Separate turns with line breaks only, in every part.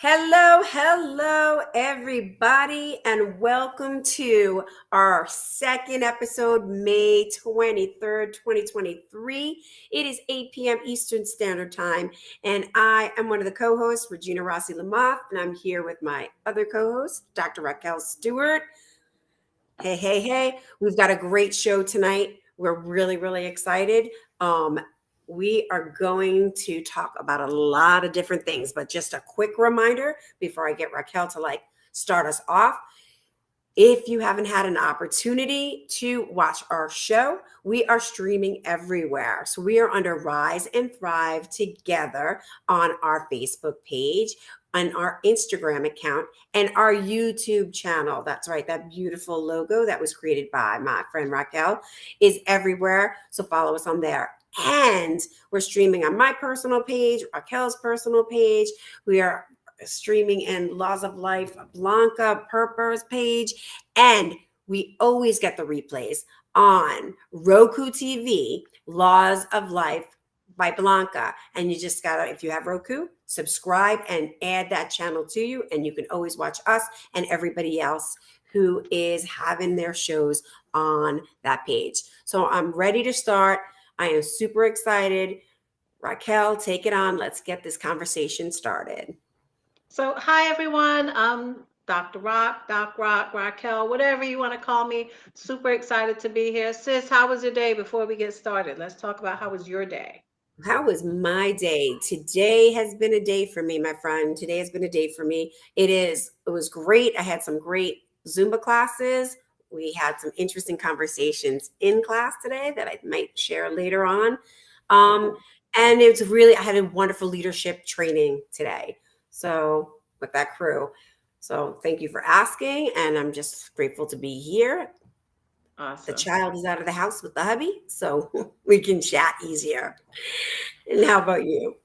Hello, everybody, and welcome to our second episode, May 23rd, 2023. It is 8 p.m. Eastern Standard Time, and I am one of the co-hosts, Regina Rossi Lamoth, and I'm here with my other co-host, Dr. Raquel Stewart. Hey. We've got a great show tonight. We're really excited. We are going to talk about a lot of different things, but just a quick reminder before I get Raquel to start us off. If you haven't had an opportunity to watch our show, we are streaming everywhere. So we are under Rise and Thrive Together on our Facebook page, on our Instagram account, and our YouTube channel. That's right. That beautiful logo that was created by my friend Raquel is everywhere. So follow us on there. And we're streaming on my personal page, Raquel's personal page. We are streaming in Laws of Life, Blanca Purper's page. And we always get the replays on Roku TV, Laws of Life by Blanca. And you just gotta, if you have Roku, subscribe and add that channel to you. And you can always watch us and everybody else who is having their shows on that page. So I'm ready to start. I am super excited. Raquel, take it on. Let's get this conversation started.
So, hi everyone. I'm Dr. Rock, Doc Rock, Raquel, whatever you want to call me. Super excited to be here. Sis, how was your day before we get started? Let's talk about how was your day.
How was my day? Today has been a day for me, my friend. Today has been a day for me. It was great. I had some great Zumba classes. We had some interesting conversations in class today that I might share later on. And I had a wonderful leadership training today. So with that crew. So thank you for asking. And I'm just grateful to be here.
Awesome.
The child is out of the house with the hubby, so we can chat easier. And how about you?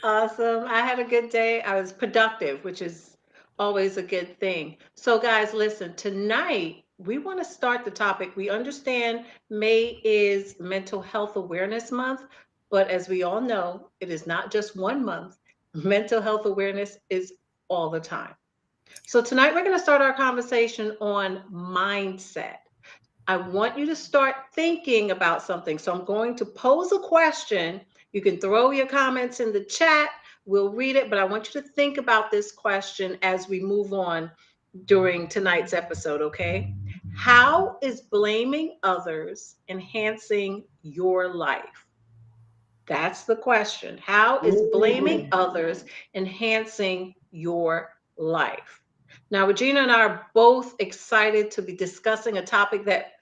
Awesome. I had a good day. I was productive, which is always a good thing. So, guys, listen, tonight we want to start the topic. We understand May is Mental Health Awareness Month, but as we all know, it is not just one month. Mental health awareness is all the time. So, tonight we're going to start our conversation on mindset. I want you to start thinking about something. So I'm going to pose a question. You can throw your comments in the chat. We'll read it, but I want you to think about this question as we move on during tonight's episode, okay? How is blaming others enhancing your life? That's the question. How is blaming others enhancing your life? Now, Regina and I are both excited to be discussing a topic that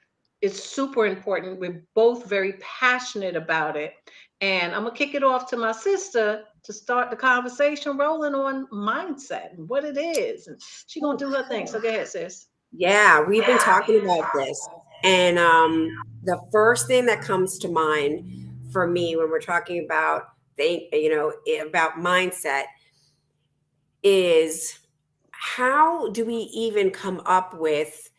is super important. We're both very passionate about it. And I'm going to kick it off to my sister to start the conversation rolling on mindset and what it is. And she's going to do her thing. So go ahead, sis.
Yeah, we've been talking about this. And the first thing that comes to mind for me when we're talking about about mindset is how do we even come up with,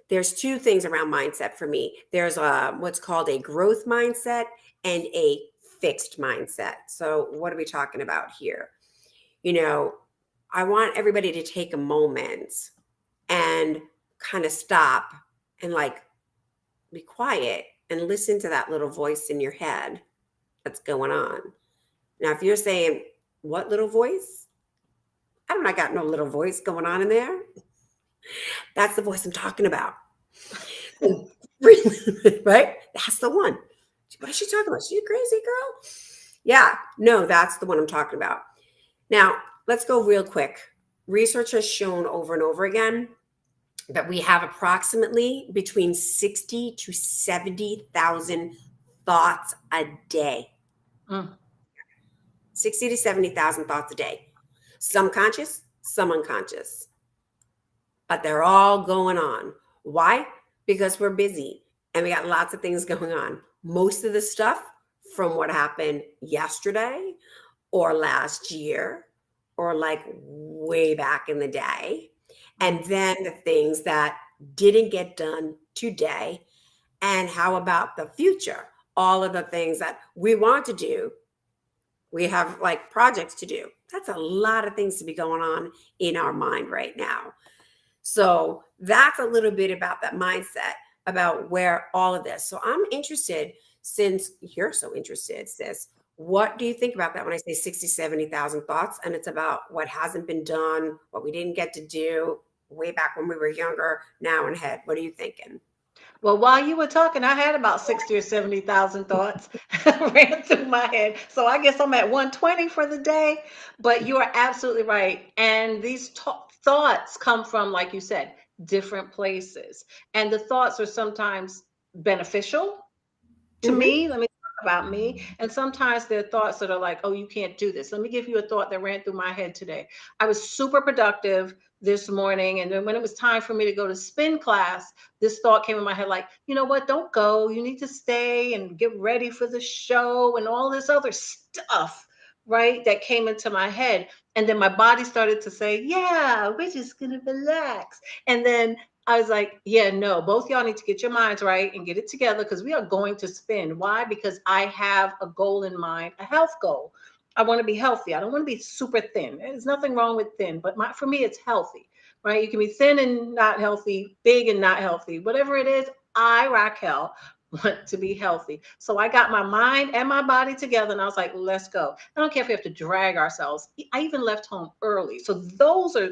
there's two things around mindset for me. There's what's called a growth mindset and a fixed mindset. So what are we talking about here? I want everybody to take a moment and kind of stop and be quiet and listen to that little voice in your head that's going on. Now, if you're saying, what little voice? I got no little voice going on in there. That's the voice I'm talking about. Right? That's the one. What is she talking about? She a crazy girl? Yeah, no, that's the one I'm talking about. Now, let's go real quick. Research has shown over and over again that we have approximately between 60 to 70,000 thoughts a day. 60 to 70,000 thoughts a day. Some conscious, some unconscious. But they're all going on. Why? Because we're busy and we got lots of things going on. Most of the stuff from what happened yesterday or last year or way back in the day. And then the things that didn't get done today. And how about the future? All of the things that we want to do. We have projects to do. That's a lot of things to be going on in our mind right now. So that's a little bit about that mindset, about where all of this. So I'm interested, since you're so interested, sis, what do you think about that when I say 60, 70,000 thoughts? And it's about what hasn't been done, what we didn't get to do way back when we were younger, now and ahead. What are you thinking?
Well, while you were talking, I had about 60 or 70,000 thoughts ran through my head. So I guess I'm at 120 for the day. But you are absolutely right. And these thoughts come from, like you said, different places. And the thoughts are sometimes beneficial to
Mm-hmm.
me. Let me talk about me. And sometimes there are thoughts that are like, oh, you can't do this. Let me give you a thought that ran through my head today. I was super productive this morning. And then when it was time for me to go to spin class, this thought came in my head like, you know what? Don't go. You need to stay and get ready for the show and all this other stuff. Right, that came into my head. And then my body started to say, yeah, we're just gonna relax. And then I was like, yeah, no, both y'all need to get your minds right and get it together because we are going to spin. Why? Because I have a goal in mind, a health goal. I want to be healthy. I don't want to be super thin. There's nothing wrong with thin, but for me, it's healthy, right? You can be thin and not healthy, big and not healthy. Whatever it is, I, Raquel, want to be healthy. So I got my mind and my body together and I was like, let's go. I don't care if we have to drag ourselves. I even left home early. So those are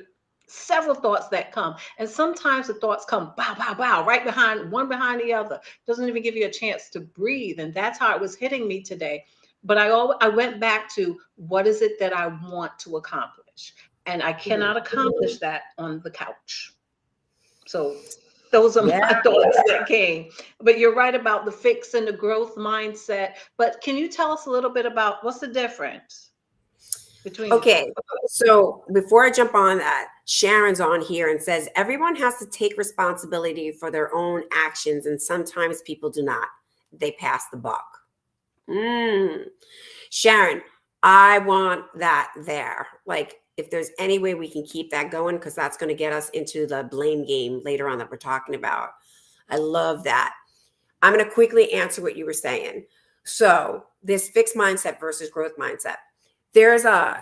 several thoughts that come. And sometimes the thoughts come bow, bow, bow, right behind one behind the other. Doesn't even give you a chance to breathe. And that's how it was hitting me today. But I went back to what is it that I want to accomplish? And I cannot accomplish that on the couch. So those are
Yeah.
my thoughts that came. But you're right about the fix and the growth mindset. But can you tell us a little bit about what's the difference between the two?
Okay, so before I jump on that, Sharon's on here and says everyone has to take responsibility for their own actions, and sometimes people do not. They pass the buck. Mm. Sharon, I want that there. Like, if there's any way we can keep that going, because that's going to get us into the blame game later on that we're talking about. I love that. I'm going to quickly answer what you were saying. So, this fixed mindset versus growth mindset. There's a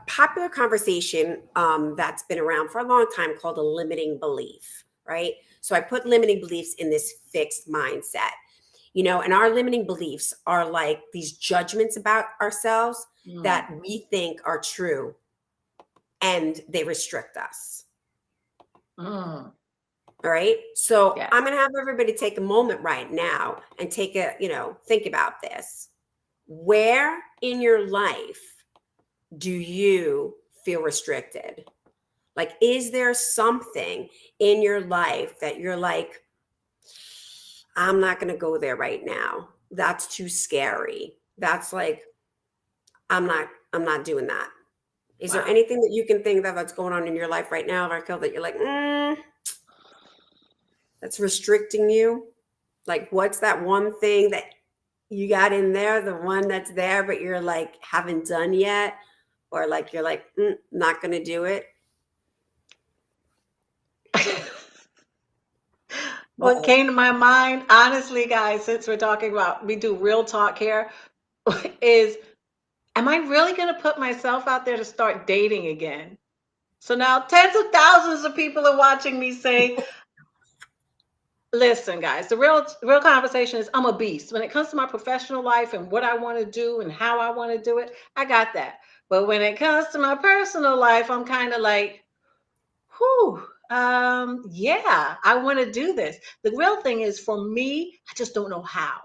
popular conversation that's been around for a long time called a limiting belief, right? So, I put limiting beliefs in this fixed mindset. And our limiting beliefs are like these judgments about ourselves
Mm,
that we think are true and they restrict us.
mm,
All right. So I'm
yes.
going to have everybody take a moment right now and think about this. Where in your life do you feel restricted? Like, is there something in your life that you're like, I'm not going to go there right now? That's too scary. That's like, I'm not doing that. Is there
Wow.
anything that you can think that's going on in your life right now, Raquel, that you're like, that's restricting you? Like, what's that one thing that you got in there, the one that's there, but you're like, haven't done yet? Or like, you're like, not going to do it?
What
Uh-oh.
came to my mind, honestly, guys, since we're talking about, we do real talk here, is am I really going to put myself out there to start dating again? So now tens of thousands of people are watching me say, listen, guys, the real conversation is I'm a beast. When it comes to my professional life and what I want to do and how I want to do it, I got that. But when it comes to my personal life, I'm kind of like, whew, yeah, I want to do this. The real thing is for me, I just don't know how.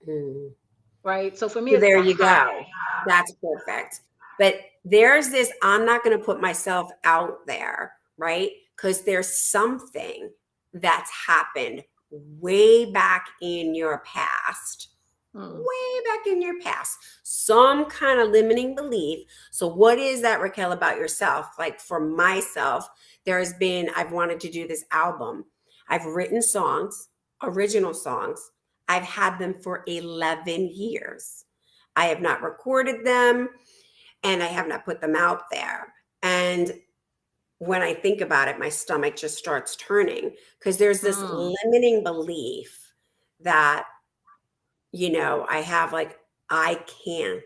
Hmm.
Right. So for me,
So
it's
there
the
you
how.
go. That's perfect. But there's this, I'm not going to put myself out there, right? Because there's something that's happened way back in your past,
Hmm.
way back in your past, some kind of limiting belief. So, what is that, Raquel, about yourself? Like for myself, I've wanted to do this album. I've written songs, original songs. I've had them for 11 years. I have not recorded them and I have not put them out there. And when I think about it, my stomach just starts turning because there's this
Hmm.
limiting belief that, I have like, I can't,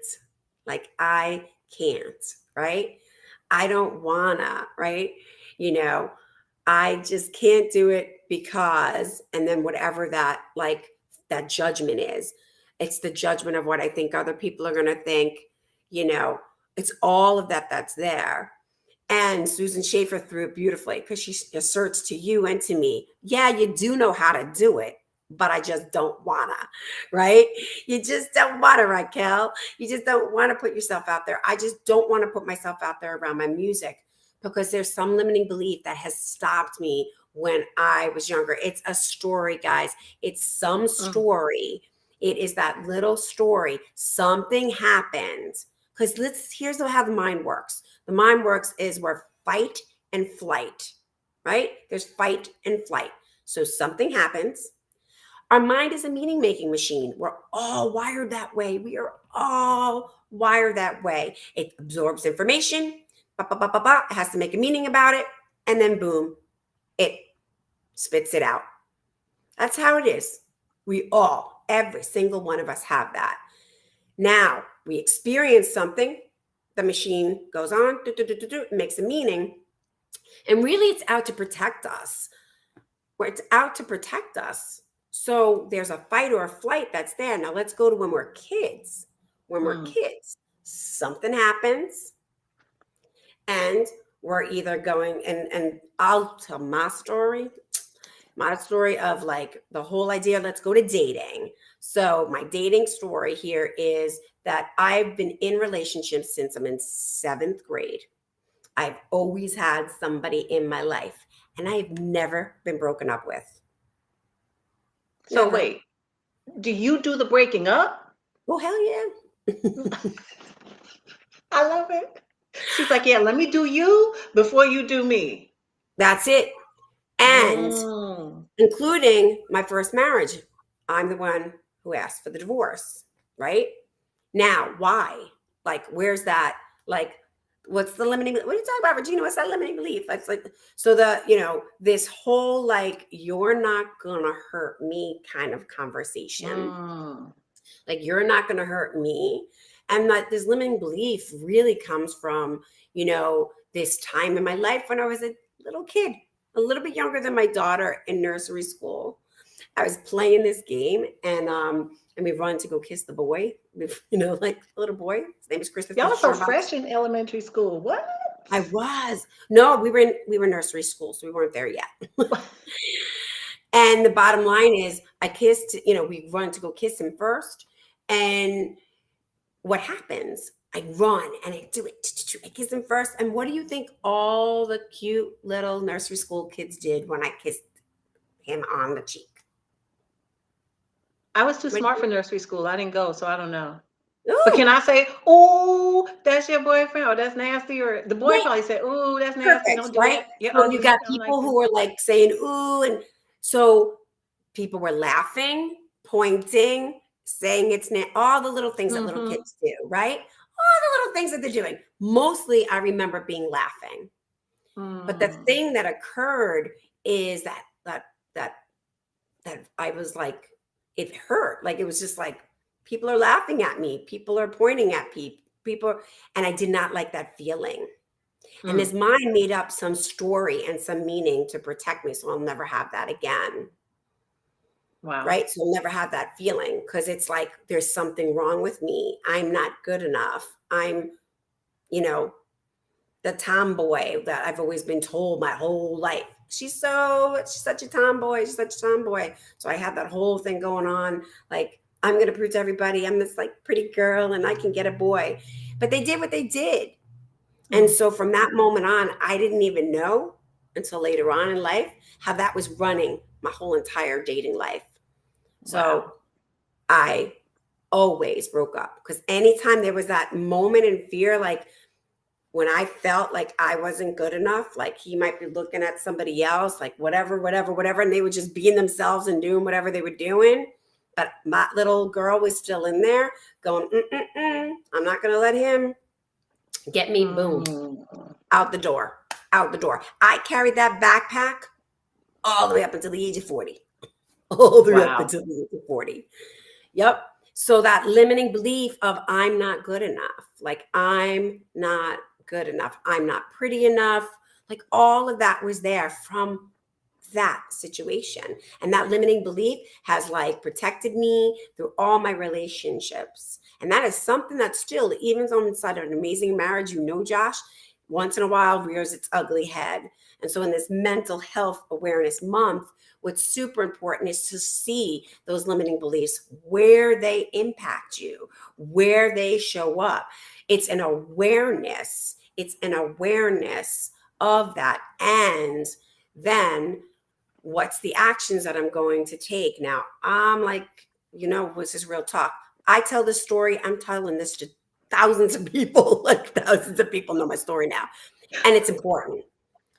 like, I can't. right? I don't wanna, right? You know, I just can't do it because, and then whatever that like that judgment is, it's the judgment of what I think other people are gonna think, you know, it's all of that that's there. And Susan Schaefer threw it beautifully because she asserts to you and to me, yeah, you do know how to do it, but I just don't wanna, right? You just don't wanna, Raquel. You just don't wanna put yourself out there. I just don't wanna put myself out there around my music because there's some limiting belief that has stopped me when I was younger. It's a story, guys. It's some
Mm.
story. It is that little story. Something happened. Because here's how the mind works. The mind works is we're fight and flight, right? There's fight and flight. So something happens. Our mind is a meaning making machine. We're all wired that way. We are all wired that way. It absorbs information, ba, ba, ba, ba, ba. It has to make a meaning about it, and then boom, it spits it out. That's how it is. Every single one of us have that. Now we experience something, the machine goes on, makes a meaning, and really it's out to protect us. Where it's out to protect us. So there's a fight or a flight that's there. Now let's go to when we're kids. When we're
Mm.
kids, something happens, and we're either going and I'll tell my story of like the whole idea, let's go to dating. So my dating story here is that I've been in relationships since I'm in 7th grade. I've always had somebody in my life, and I've never been broken up with.
So
Never.
wait, do you do the breaking up?
Oh, hell yeah.
I love it. She's like, yeah, let me do you before you do me.
That's it. And
Mm.
including my first marriage, I'm the one who asked for the divorce, right? Now, why? Like, where's that? Like, what's the limiting? What are you talking about, Regina? What's that limiting belief? That's like, so this whole like, you're not gonna hurt me kind of conversation.
Mm.
Like, you're not gonna hurt me. And that this limiting belief really comes from, this time in my life when I was a little kid, a little bit younger than my daughter in nursery school. I was playing this game and we run to go kiss the boy, like the little boy. His name is Christopher
Y'all are so
Sherbox.
fresh in elementary school. What?
I was. No, we were nursery school, so we weren't there yet. And the bottom line is I kissed, we run to go kiss him first. And what happens? I run and I do it. I kiss him first. And what do you think all the cute little nursery school kids did when I kissed him on the cheek?
I was too
What do
smart
you
for nursery school. I didn't go, so I don't know.
think?
But can
Oh,
I say, "Oh, that's your boyfriend," or "That's nasty," or the boy
right.
probably said, "Oh, that's nasty.
Perfect,
Don't do
right?
that." Your
So you
uncles
got
don't like
people
that.
who were like saying, ooh, and so people were laughing, pointing, saying all the little things that little
Mm-hmm.
kids do, right? All the little things that they're doing. Mostly I remember being laughing. But the
Mm.
thing that occurred is that that I was like, it hurt. Like it was just like people are laughing at me, people are pointing at people, and I did not like that feeling. And
Mm.
his mind made up some story and some meaning to protect me. So I'll never have that again.
Wow.
Right. So I'll never have that feeling because it's like there's something wrong with me. I'm not good enough. I'm, you know, the tomboy that I've always been told my whole life. She's such a tomboy. She's such a tomboy. So I had that whole thing going on. Like, I'm going to prove to everybody I'm this like pretty girl and I can get a boy. But they did what they did. And
Mm.
so from that moment on, I didn't even know until later on in life how that was running my whole entire dating life. So
Wow.
I always broke up because anytime there was that moment in fear, like when I felt like I wasn't good enough, like he might be looking at somebody else, like whatever, whatever, whatever, and they were just being themselves and doing whatever they were doing. But my little girl was still in there going, I'm not going to let him get me, boom,
Mm.
out the door, out the door. I carried that backpack all the way up until the age of 40. All the way up
Wow.
until the age of 40. Yep. So that limiting belief of I'm not good enough, like I'm not good enough. I'm not pretty enough. Like all of that was there from that situation. And that limiting belief has like protected me through all my relationships. And that is something that still, even though I'm inside of an amazing marriage, Josh, once in a while rears its ugly head. And so in this mental health awareness month, what's super important is to see those limiting beliefs, where they impact you, where they show up. It's an awareness. It's an awareness of that. And then what's the actions that I'm going to take? Now, I'm like, this is real talk. I tell this story, I'm telling this to thousands of people, like thousands of people know my story now. And it's important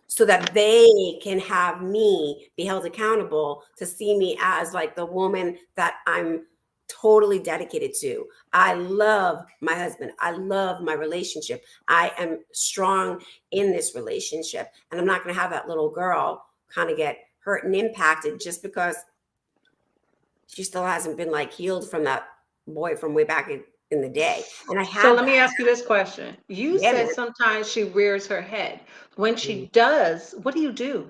so that they can have me be held accountable to see me as like the woman that I'm totally dedicated to. I love my husband. I love my relationship. I am strong in this relationship. And I'm not going to have that little girl kind of get hurt and impacted just because she still hasn't been like healed from that boy from way back in the day. And I
So
have
let me
that.
ask you this question. You
Yeah,
said
man.
sometimes she rears her head. When she
Mhm.
does, what do you do?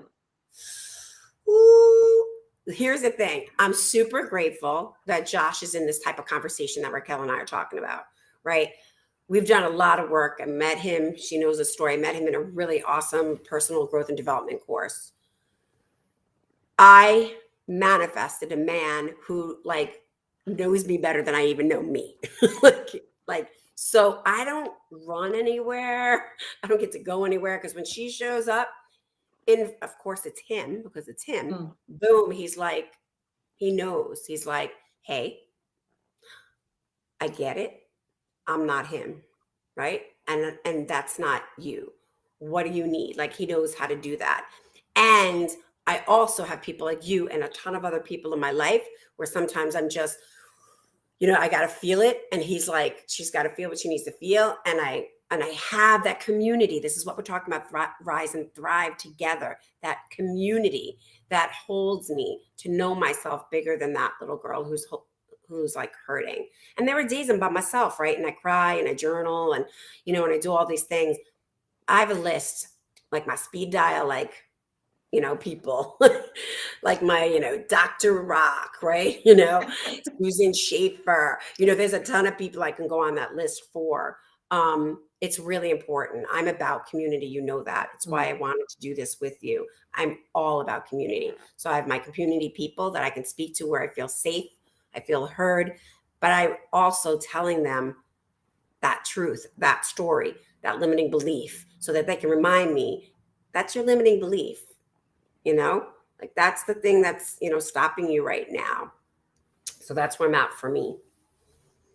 Ooh. Here's the thing. I'm super grateful that Josh is in this type of conversation that Raquel and I are talking about, right? We've done a lot of work. I met him. She knows the story. I met him in a really awesome personal growth and development course. I manifested a man who like knows me better than I even know me. like so I don't run anywhere. I don't get to go anywhere because when she shows up, and of course it's him because it's him,
Mm.
boom, he's like, he knows. He's like, hey, I get it. I'm not him, right? And that's not you. What do you need? Like he knows how to do that. And I also have people like you and a ton of other people in my life where sometimes I'm just, I got to feel it, and he's like, she's got to feel what she needs to feel, and I have that community. This is what we're talking about, rise and thrive together. That community that holds me to know myself bigger than that little girl who's like hurting. And there were days I'm by myself, right? And I cry and I journal and and I do all these things. I have a list, like my speed dial, like people like my, Dr. Rock, right? Susan Schaefer, there's a ton of people I can go on that list for. It's really important. I'm about community. You know that. It's why I
Mm.
wanted to do this with you. I'm all about community. So I have my community people that I can speak to where I feel safe, I feel heard, but I also telling them that truth, that story, that limiting belief, so that they can remind me that's your limiting belief you know like that's the thing that's stopping you right now. So that's where I'm at for me.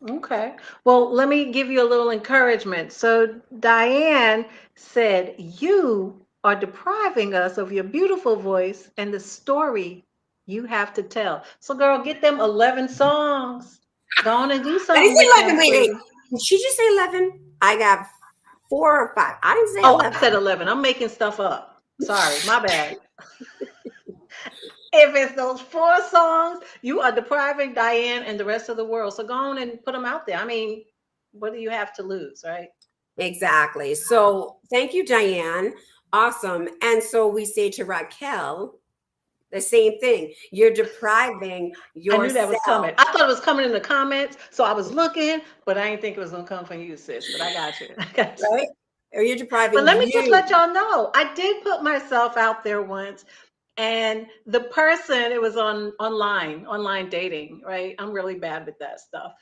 Okay. Well, let me give you a little encouragement. So, Diane said, you are depriving us of your beautiful voice and the story you have to tell. So, girl, get them 11 songs. Go on and do
I didn't
something
say
with
11.
that,
Wait,
sweetie.
did she just say 11? I got 4 or 5. I didn't say
Oh, I
11.
said 11. I'm making stuff up. Sorry, my bad. If it's those 4 songs, you are depriving Diane and the rest of the world. So, go on and put them out there. I mean, what do you have to lose, right?
Exactly. So thank you, Diane. Awesome. And so we say to Raquel the same thing. You're depriving
I knew that
yourself,
was coming. I thought it was coming in the comments, so I was looking, but I didn't think it was gonna come from you, sis. But I got you. I got you.
right? Or you're
But
depriving
let me just let
you.
y'all know, I did put myself out there once, and the person, it was on online dating, right? I'm really bad with that stuff.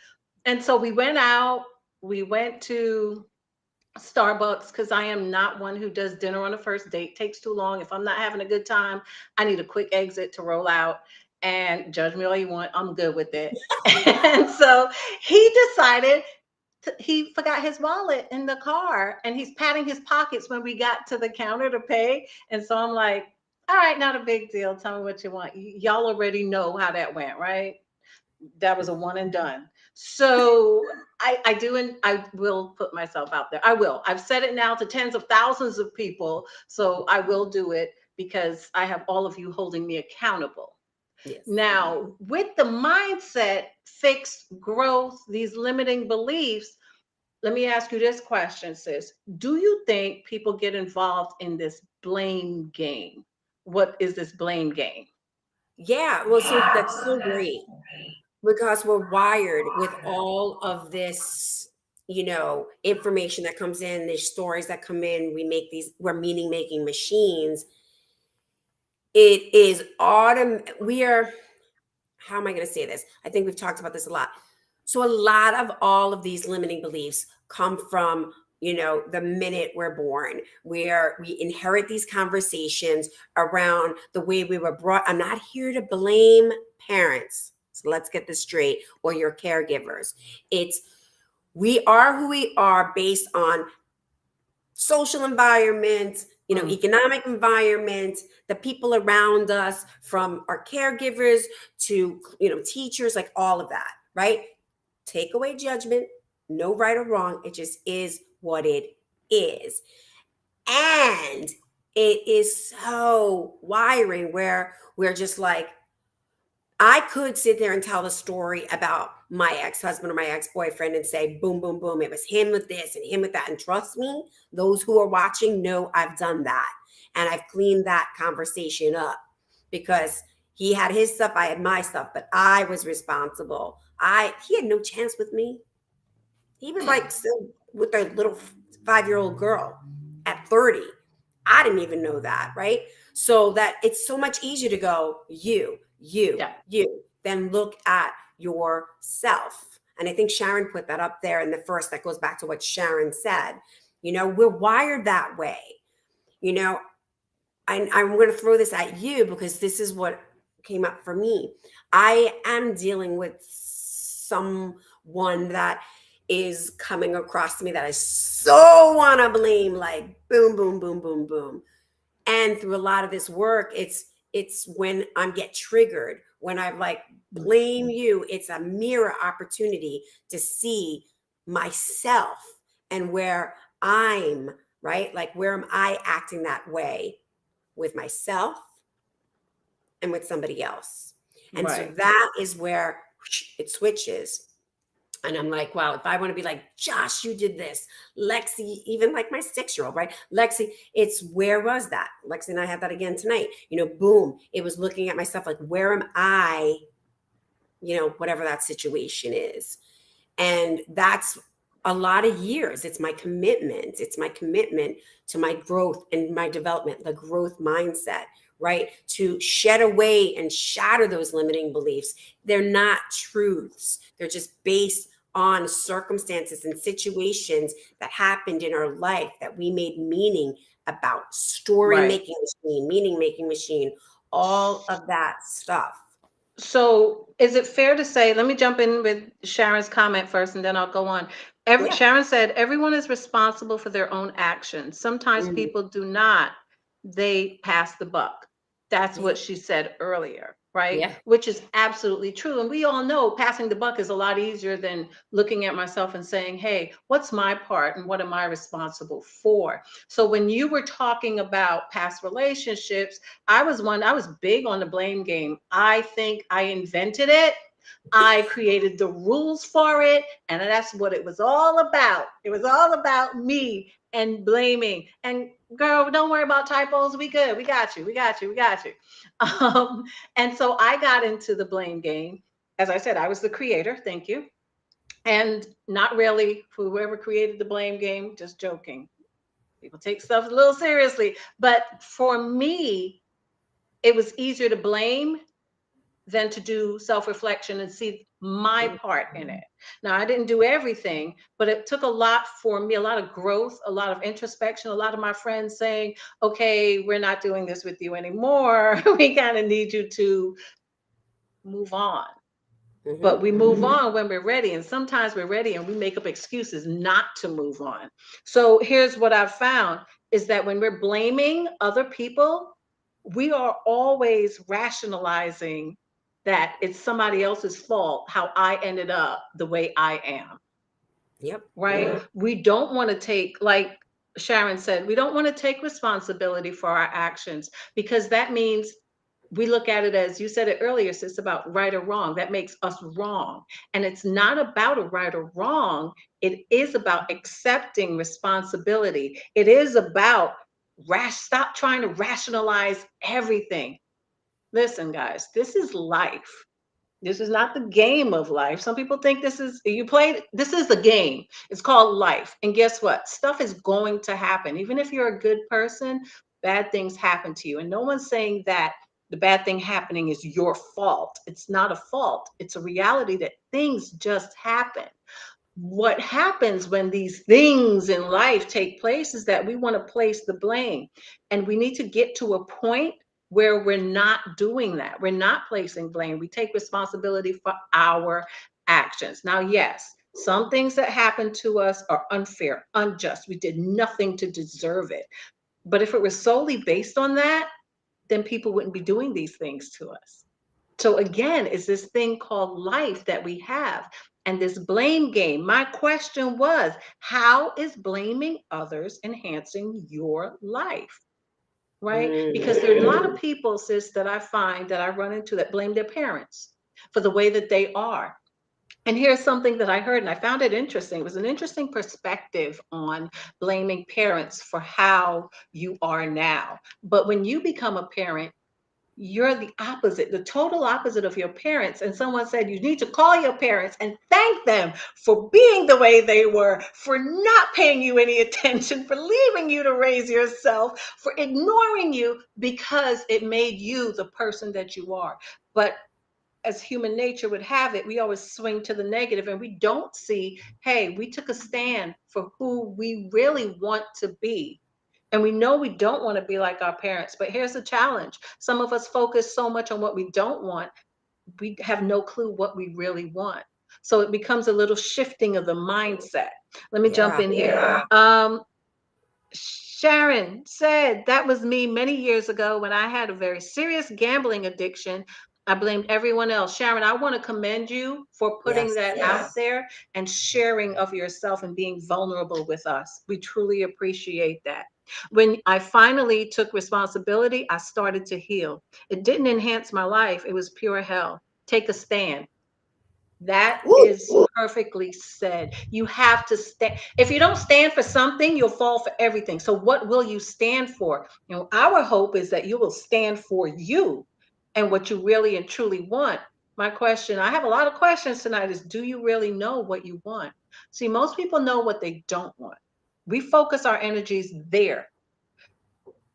And so we went out, we went to Starbucks because I am not one who does dinner on the first date. Takes too long. If I'm not having a good time, I need a quick exit to roll out. And judge me all you want, I'm good with it. And so he decided he forgot his wallet in the car, and he's patting his pockets when we got to the counter to pay. And so I'm like, all right, not a big deal. Tell me what you want. Y'all already know how that went, right? That was a one and done. So I do, and I will put myself out there. I will. I've said it now to tens of thousands of people. So I will do it because I have all of you holding me accountable.
Yes.
Now, with the mindset, fixed growth, these limiting beliefs, let me ask you this question, sis. Do you think people get involved in this blame game? What is this blame game?
Yeah, well, so that's so great because we're wired with all of this, information that comes in, these stories that come in. We're meaning making machines. It is we are, how am I going to say this? I think we've talked about this a lot. So a lot of all of these limiting beliefs come from, the minute we're born, where we inherit these conversations around the way we were brought. I'm not here to blame parents. So let's get this straight, or your caregivers. It's we are who we are based on social environment,
Mm,
economic environment, the people around us, from our caregivers to, teachers, like all of that, right? Take away judgment, no right or wrong. It just is what it is. And it is so wiring where we're just like, I could sit there and tell the story about my ex-husband or my ex-boyfriend and say, boom, boom, boom, it was him with this and him with that. And trust me, those who are watching know I've done that. And I've cleaned that conversation up because he had his stuff, I had my stuff, but I was responsible. He had no chance with me. He was like still with a little 5-year-old girl at 30. I didn't even know that, right? So that it's so much easier to go,
yeah,
than look at yourself. And I think Sharon put that up there in the first, that goes back to what Sharon said. We're wired that way. You know, I'm going to throw this at you because this is what came up for me. I am dealing with someone that is coming across to me that I so want to blame, like boom, boom, boom, boom, boom. And through a lot of this work, it's when I'm get triggered, when I like blame you, it's a mirror opportunity to see myself and where I'm right. Like, where am I acting that way with myself and with somebody else? And so
right.
that is where it switches. And I'm like, wow, if I want to be like, Josh, you did this. Lexi, even like my 6-year-old, right? Lexi, it's where was that? Lexi and I had that again tonight. Boom. It was looking at myself like, where am I, whatever that situation is. And that's a lot of years. It's my commitment. It's my commitment to my growth and my development, the growth mindset, right? To shed away and shatter those limiting beliefs. They're not truths, they're just based on circumstances and situations that happened in our life that we made meaning about. Story
Right.
making machine, meaning making machine, all of that stuff.
So, is it fair to say, let me jump in with Sharon's comment first and then I'll go on.
Yeah.
Sharon said, everyone is responsible for their own actions. Sometimes
Mhm.
people do not, they pass the buck. That's
Yeah.
what she said earlier, right?
Yeah.
Which is absolutely true. And we all know passing the buck is a lot easier than looking at myself and saying, hey, what's my part and what am I responsible for? So, when you were talking about past relationships, I was big on the blame game. I think I invented it. I created the rules for it, and that's what it was all about. It was all about me and blaming. And girl, don't worry about typos. We good. We got you. We got you. We got you. And so I got into the blame game. As I said, I was the creator. Thank you. And not really for whoever created the blame game, just joking. People take stuff a little seriously. But for me, it was easier to blame than to do self reflection and see my part in it. Now, I didn't do everything, but it took a lot for me, a lot of growth, a lot of introspection, a lot of my friends saying, okay, we're not doing this with you anymore. We kind of need you to move on. But
Hmm.
we move on when we're ready. And sometimes we're ready and we make up excuses not to move on. So here's what I've found is that when we're blaming other people, we are always rationalizing that it's somebody else's fault how I ended up the way I am,
Yep.
right? We don't want to take, like Sharon said, we don't want to take responsibility for our actions because that means We look at it as you said it earlier, sis, about right or wrong. That makes us wrong. And it's not about a right or wrong. It is about accepting responsibility. It is about stop trying to rationalize everything. Listen, guys, this is life. This is not the game of life. Some people think this is you played this is the game. It's called life. And guess what? Stuff is going to happen. Even if you're a good person, bad things happen to you. And no one's saying that the bad thing happening is your fault. It's not a fault. It's a reality that things just happen. What happens when these things in life take place is that we want to place the blame. And we need to get to a point where we're not doing that. We're not placing blame. We take responsibility for our actions. Now, yes, some things that happen to us are unfair, unjust. We did nothing to deserve it. But if it was solely based on that, then people wouldn't be doing these things to us. So again, it's this thing called life that we have. And this blame game. My question was, how is blaming others enhancing your life? Right? Because there are a lot of people, sis, that I find that I run into that blame their parents for the way that they are. And here's something that I heard, and I found it interesting. It was an interesting perspective on blaming parents for how you are now. But when you become a parent, you're the opposite, the total opposite of your parents. And someone said you need to call your parents and thank them for being the way they were, for not paying you any attention, for leaving you to raise yourself, for ignoring you because it made you the person that you are. But as human nature would have it, we always swing to the negative and we don't see, hey, we took a stand for who we really want to be. And we know we don't want to be like our parents, but here's the challenge. Some of us focus so much on what we don't want, we have no clue what we really want. So it becomes a little shifting of the mindset. Let me jump
Yeah.
in here. Sharon said that was me many years ago when I had a very serious gambling addiction. I blamed everyone else. Sharon, I want to commend you for putting
Yes.
that out there and sharing of yourself and being vulnerable with us. We truly appreciate that. When I finally took responsibility, I started to heal. It didn't enhance my life, it was pure hell. Take a stand. That
Woo.
is perfectly said. You have to stand. If you don't stand for something, you'll fall for everything. So what will you stand for? You know, our hope is that you will stand for you and what you really and truly want. My question, I have a lot of questions tonight, is do you really know what you want? See, most people know what they don't want. We focus our energies there.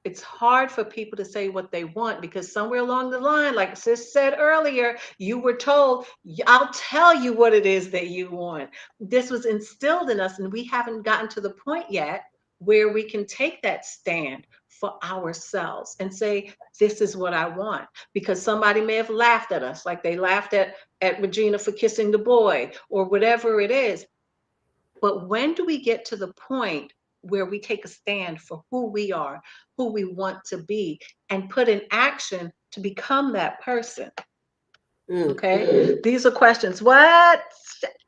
It's hard for people to say what they want because somewhere along the line, like sis said earlier, you were told, I'll tell you what it is that you want. This was instilled in us, and we haven't gotten to the point yet where we can take that stand for ourselves and say, this is what I want. Because somebody may have laughed at us, like they laughed at Regina for kissing the boy or whatever it is. But when do we get to the point where we take a stand for who we are, who we want to be, and put in action to become that person?
Mm.
Okay. These are questions. What?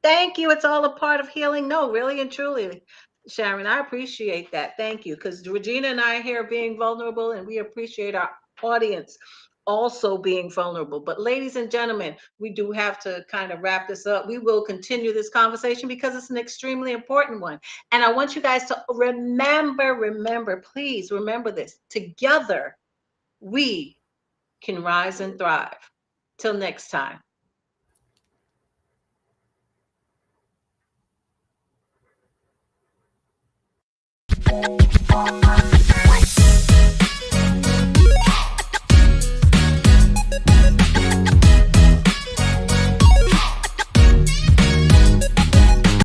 Thank you. It's all a part of healing. No, really and truly. Sharon, I appreciate that. Thank you. Because Regina and I are here being vulnerable, and we appreciate our audience also being vulnerable. But, ladies and gentlemen, we do have to kind of wrap this up. We will continue this conversation because it's an extremely important one. And I want you guys to remember, please remember this. Together, we can rise and thrive. Till next time.